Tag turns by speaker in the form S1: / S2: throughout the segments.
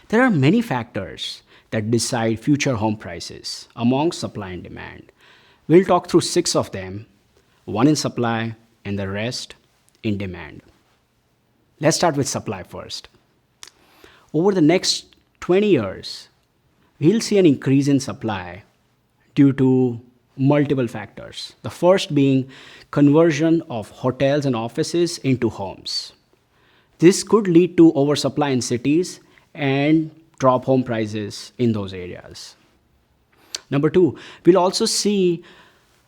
S1: There are many factors that decide future home prices among supply and demand. We'll talk through 6 of them, one in supply and the rest in demand. Let's start with supply first. Over the next 20 years, we'll see an increase in supply due to multiple factors. The first being conversion of hotels and offices into homes. This could lead to oversupply in cities and drop home prices in those areas. Number 2, we'll also see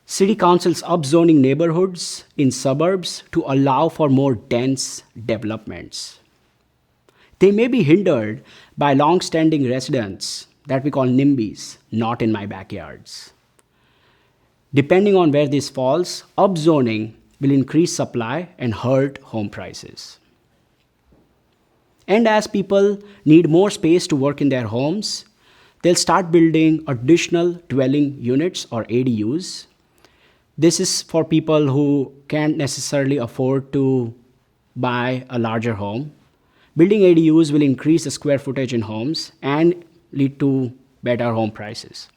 S1: city councils upzoning neighborhoods in suburbs to allow for more dense developments. They may be hindered by long-standing residents that we call NIMBYs, not in my backyards. Depending on where this falls, upzoning will increase supply and hurt home prices. And as people need more space to work in their homes, they'll start building additional dwelling units or ADUs. This is for people who can't necessarily afford to buy a larger home. Building ADUs will increase the square footage in homes and lead to better home prices.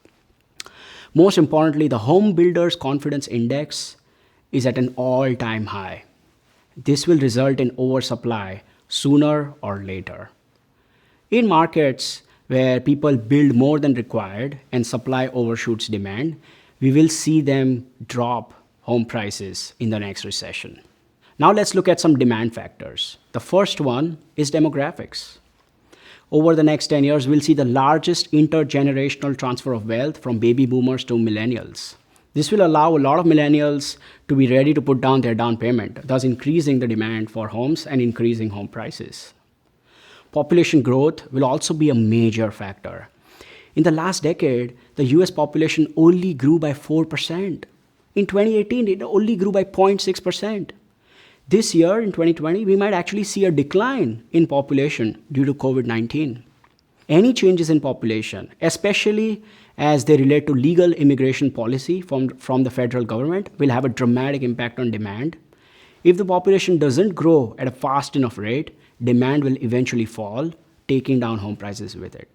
S1: Most importantly, the home builders confidence index is at an all-time high. This will result in oversupply sooner or later. In markets where people build more than required and supply overshoots demand, we will see them drop home prices in the next recession. Now let's look at some demand factors. The first one is demographics. Over the next 10 years, we'll see the largest intergenerational transfer of wealth from baby boomers to millennials. This will allow a lot of millennials to be ready to put down their down payment, thus increasing the demand for homes and increasing home prices. Population growth will also be a major factor. In the last decade, the US population only grew by 4%. In 2018, it only grew by 0.6%. This year, in 2020, we might actually see a decline in population due to COVID-19. Any changes in population, especially as they relate to legal immigration policy from the federal government, will have a dramatic impact on demand. If the population doesn't grow at a fast enough rate, demand will eventually fall, taking down home prices with it.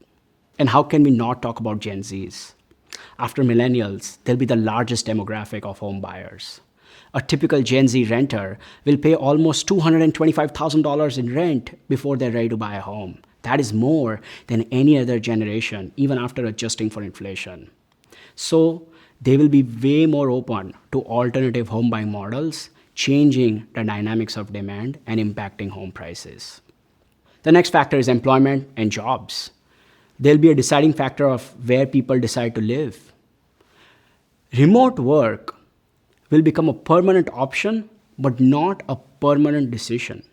S1: And how can we not talk about Gen Zs? After millennials, they'll be the largest demographic of home buyers. A typical Gen Z renter will pay almost $225,000 in rent before they're ready to buy a home. That is more than any other generation, even after adjusting for inflation. So they will be way more open to alternative home buying models, changing the dynamics of demand and impacting home prices. The next factor is employment and jobs. They'll be a deciding factor of where people decide to live. Remote work will become a permanent option, but not a permanent decision.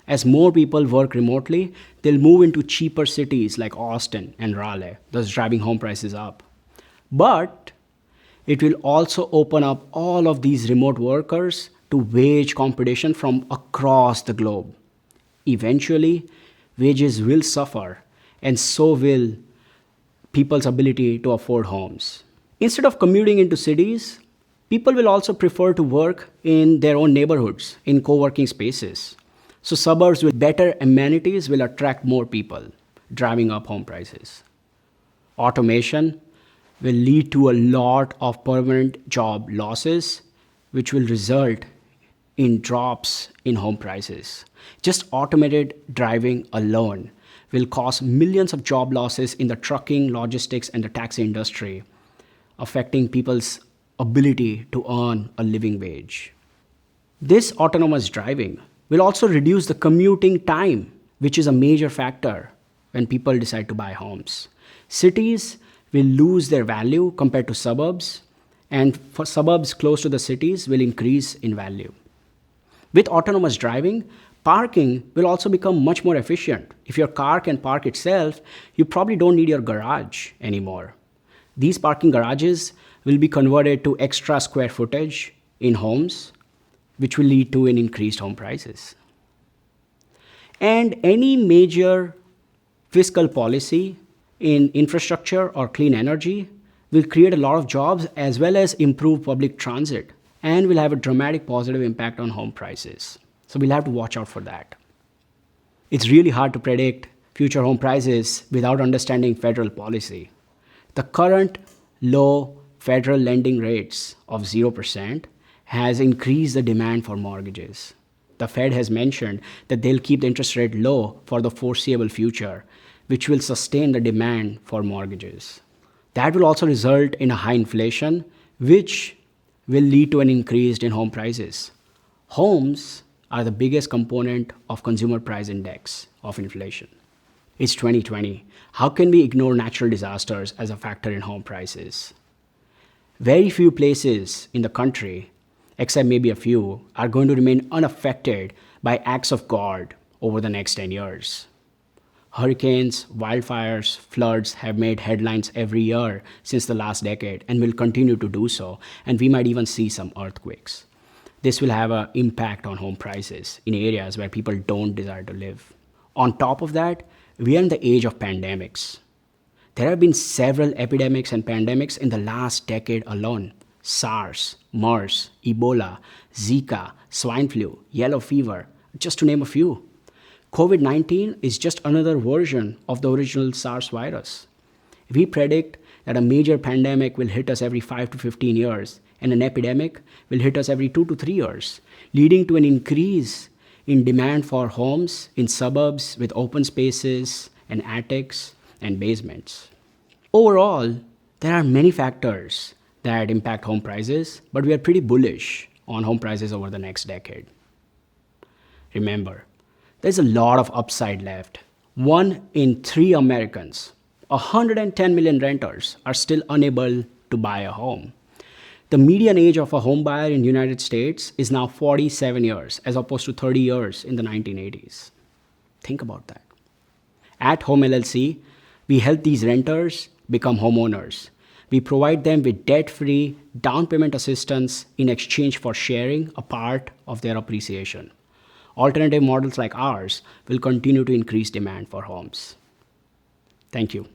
S1: As more people work remotely, they'll move into cheaper cities like Austin and Raleigh, thus driving home prices up. But it will also open up all of these remote workers to wage competition from across the globe. Eventually, wages will suffer, and so will people's ability to afford homes. Instead of commuting into cities, people will also prefer to work in their own neighborhoods, in co-working spaces. So suburbs with better amenities will attract more people, driving up home prices. Automation will lead to a lot of permanent job losses, which will result in drops in home prices. Just automated driving alone will cause millions of job losses in the trucking, logistics, and the taxi industry, affecting people's ability to earn a living wage. This autonomous driving will also reduce the commuting time, which is a major factor when people decide to buy homes. Cities will lose their value compared to suburbs, and for suburbs close to the cities will increase in value. With autonomous driving, parking will also become much more efficient. If your car can park itself, you probably don't need your garage anymore. These parking garages will be converted to extra square footage in homes, which will lead to an increased home prices. And any major fiscal policy in infrastructure or clean energy will create a lot of jobs as well as improve public transit and will have a dramatic positive impact on home prices. So we'll have to watch out for that. It's really hard to predict future home prices without understanding federal policy. The current low federal lending rates of 0% has increased the demand for mortgages. The Fed has mentioned that they'll keep the interest rate low for the foreseeable future, which will sustain the demand for mortgages. That will also result in a high inflation, which will lead to an increase in home prices. Homes are the biggest component of consumer price index of inflation. It's 2020. How can we ignore natural disasters as a factor in home prices? Very few places in the country, except maybe a few, are going to remain unaffected by acts of God over the next 10 years. Hurricanes, wildfires, floods have made headlines every year since the last decade and will continue to do so, and we might even see some earthquakes. This will have an impact on home prices in areas where people don't desire to live. On top of that, we are in the age of pandemics. There have been several epidemics and pandemics in the last decade alone. SARS, MERS, Ebola, Zika, swine flu, yellow fever, just to name a few. COVID-19 is just another version of the original SARS virus. We predict that a major pandemic will hit us every 5 to 15 years, and an epidemic will hit us every 2 to 3 years, leading to an increase in demand for homes in suburbs with open spaces and attics and basements. Overall, there are many factors that impact home prices, but we are pretty bullish on home prices over the next decade. Remember, there's a lot of upside left. 1 in 3 Americans, 110 million renters, are still unable to buy a home. The median age of a home buyer in the United States is now 47 years, as opposed to 30 years in the 1980s. Think about that. At Home LLC, we help these renters become homeowners. We provide them with debt-free down payment assistance in exchange for sharing a part of their appreciation. Alternative models like ours will continue to increase demand for homes. Thank you.